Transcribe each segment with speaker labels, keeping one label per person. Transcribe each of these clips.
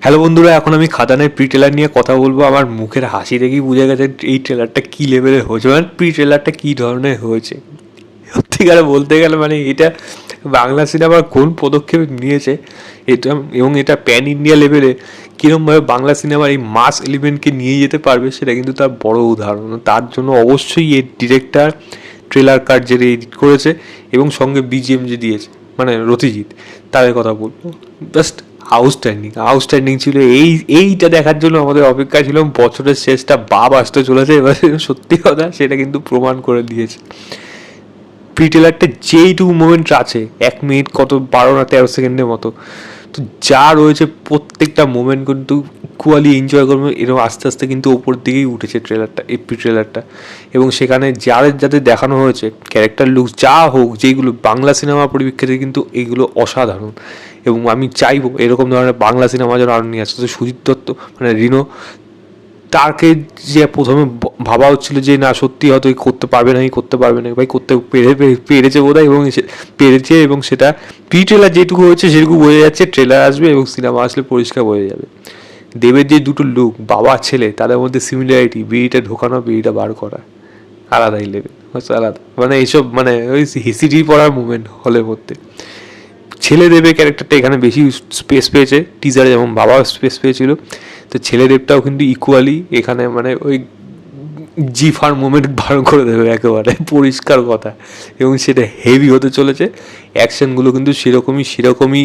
Speaker 1: Hello বন্ধুরা, এখন আমি খাদানের প্রি ট্রেলার নিয়ে কথা বলবো। আমার মুখের হাসি দেখেই বোঝা গেছে এই ট্রেলারটা কী লেভেলের হয়েছে, মানে প্রি ট্রেলারটা কী ধরনের হয়েছে। সত্যিকারে বলতে গেলে মানে এটা বাংলা সিনেমার কোন পদক্ষেপ নিয়েছে এটা, এবং এটা প্যান ইন্ডিয়া লেভেলে কীরকমভাবে বাংলা সিনেমার এই মাস এলিমেন্টকে নিয়ে যেতে পারবে সেটা কিন্তু তার বড় উদাহরণ। তার জন্য অবশ্যই এর ডিরেক্টর ট্রেলার কার্ড যে এডিট করেছে এবং সঙ্গে বিজিএম যে দিয়েছে মানে রতিজিৎ, তাদের কথা বলবো। জাস্ট আউটস্ট্যান্ডিং ছিল। এইটা দেখার জন্য আমাদের অপেক্ষা ছিল। বছরের শেষটা বাপ আসতে চলেছে এবার, সত্যি কথা সেটা কিন্তু প্রমাণ করে দিয়েছে। প্রি ট্রেলারটা যেইটুকু মোমেন্ট আছে 1 মিনিট কত 12 না 13 সেকেন্ডের মতো, তো যা রয়েছে প্রত্যেকটা মোমেন্ট কিন্তু ইকুয়ালি এনজয় করবে। এরকম আস্তে আস্তে কিন্তু ওপর দিকেই উঠেছে ট্রেলারটা, এই প্রি ট্রেলারটা। এবং সেখানে যাদের দেখানো হয়েছে ক্যারেক্টার লুকস যা হোক, যেইগুলো বাংলা সিনেমা পরিপ্রেক্ষিতে কিন্তু এইগুলো অসাধারণ। এবং আমি চাইবো এরকম ধরনের বাংলা সিনেমা যেন আরও নিয়ে আসছে। তো সুজিত দত্ত মানে রিনো, তাকে যে প্রথমে ভাবা হচ্ছিল যে না সত্যি হয়তো করতে পারবে না, ভাই করতে পেরেছে বোধহয়, এবং পেরেছে। এবং সেটা প্রি ট্রেলার যেটুকু হয়েছে সেটুকু বোঝা যাচ্ছে। ট্রেলার আসবে এবং সিনেমা আসলে পরিষ্কার বোঝা যাবে। দেবের যে দুটো লুক, বাবা ছেলে, তাদের মধ্যে সিমিলারিটি, বিড়িটা ঢোকানো বিড়িটা বার করা, আলাদাই লেভেল, আলাদা। মানে এইসব মানে ওই হিসিডি পড়ার মুভমেন্ট হলের মধ্যে। ছেলে দেবের ক্যারেক্টারটা এখানে বেশি স্পেস পেয়েছে, টিজারে যেমন বাবা স্পেস পেয়েছিল, তো ছেলে দেবটাও কিন্তু ইকুয়ালি এখানে মানে ওই জিফার মোমেন্ট বার করে দেবে একেবারে পরিষ্কার কথা। এবং সেটা হেভি হতে চলেছে। অ্যাকশনগুলো কিন্তু সেরকমই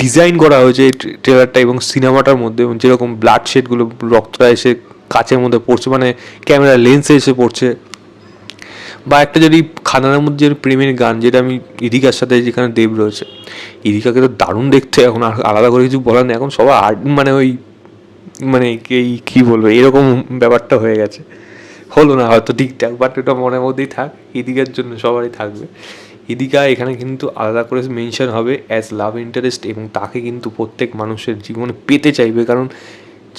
Speaker 1: ডিজাইন করা হয়েছে এই ট্রেলারটা এবং সিনেমাটার মধ্যে। এবং যেরকম ব্লাড শেডগুলো, রক্তটা এসে কাচের মধ্যে পড়ছে, মানে ক্যামেরা লেন্সে এসে পড়ছে, বা একটা যদি খাদানের মধ্যে যে প্রেমের গান, যেটা আমি ইদিকার সাথে, যেখানে দেব রয়েছে, ইদিকাকে তো দারুণ দেখতে, এখন আর আলাদা করে কিছু বলার নেই। এখন সবাই মানে ওই মানে কী বলবো, এরকম ব্যাপারটা হয়ে গেছে। হলো না হয়তো ঠিকঠাক, বাট এটা মনের মধ্যেই থাক, ইদিকার জন্য সবারই থাকবে। ইদিকা এখানে কিন্তু আলাদা করে মেনশন হবে অ্যাজ লাভ ইন্টারেস্ট, এবং তাকে কিন্তু প্রত্যেক মানুষের জীবনে পেতে চাইবে, কারণ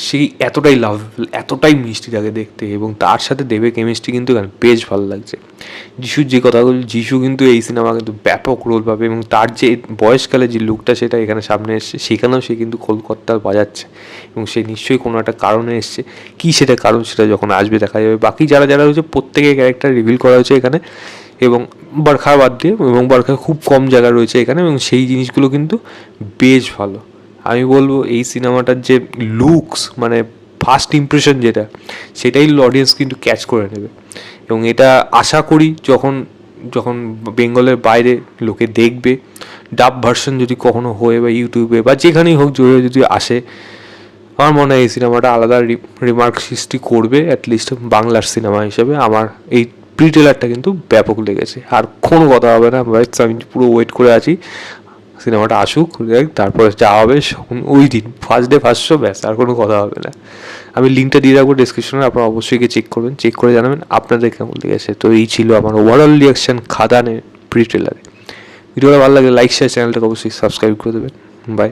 Speaker 1: সেই এতটাই লাভেবল, এতটাই মিষ্টি লাগে দেখতে। এবং তার সাথে দেবের কেমিস্ট্রি কিন্তু বেশ ভালো লাগছে। যিশুর যে কথাগুলো, যিশু কিন্তু এই সিনেমা কিন্তু ব্যাপক রোল পাবে, এবং তার যে বয়সকালে যে লুকটা সেটা এখানে সামনে এসছে, সেখানেও সে কিন্তু কলকাতা বাজাচ্ছে। এবং সে নিশ্চয়ই কোনো একটা কারণে এসছে, কী সেটা কারণ সেটা যখন আসবে দেখা যাবে। বাকি যারা রয়েছে প্রত্যেকের ক্যারেক্টার রিভিল করা হয়েছে এখানে, এবং বারখার বাদ দিয়ে, এবং বারখার খুব কম জায়গা রয়েছে এখানে, এবং সেই জিনিসগুলো কিন্তু বেশ ভালো। আমি বলবো এই সিনেমাটার যে লুকস, মানে ফার্স্ট ইমপ্রেশন যেটা, সেটাই অডিয়েন্স কিন্তু ক্যাচ করে নেবে। এবং এটা আশা করি যখন যখন বেঙ্গলের বাইরে লোকে দেখবে, ডাব ভার্সন যদি কখনো হয় বা ইউটিউবে বা যেখানেই হোক জোরে যদি আসে, আমার মনে হয় এই সিনেমাটা আলাদা রিমার্ক সৃষ্টি করবে, অ্যাটলিস্ট বাংলার সিনেমা হিসেবে। আমার এই প্রি ট্রেলারটা কিন্তু ব্যাপক লেগেছে। আর কোনো কথা হবে না ভাই, আমি পুরো ওয়েট করে আছি সিনেমাটা আসুক, তারপরে যা হবে ওই দিন ফার্স্ট ডে ফার্স্ট শো, ব্যাস, আর কোনো কথা হবে না। আমি লিঙ্কটা দিয়ে রাখবো ডিসক্রিপশনে, আপনারা অবশ্যই গিয়ে চেক করবেন, চেক করে জানাবেন আপনাদের কেমন লেগেছে। তো এই ছিল আমার ওভারঅল রিয়াকশান খাদানের প্রি ট্রেলারে। ভিডিওটা ভালো লাগলে লাইক শেয়ার, চ্যানেলটাকে অবশ্যই সাবস্ক্রাইব করে দেবেন। বাই।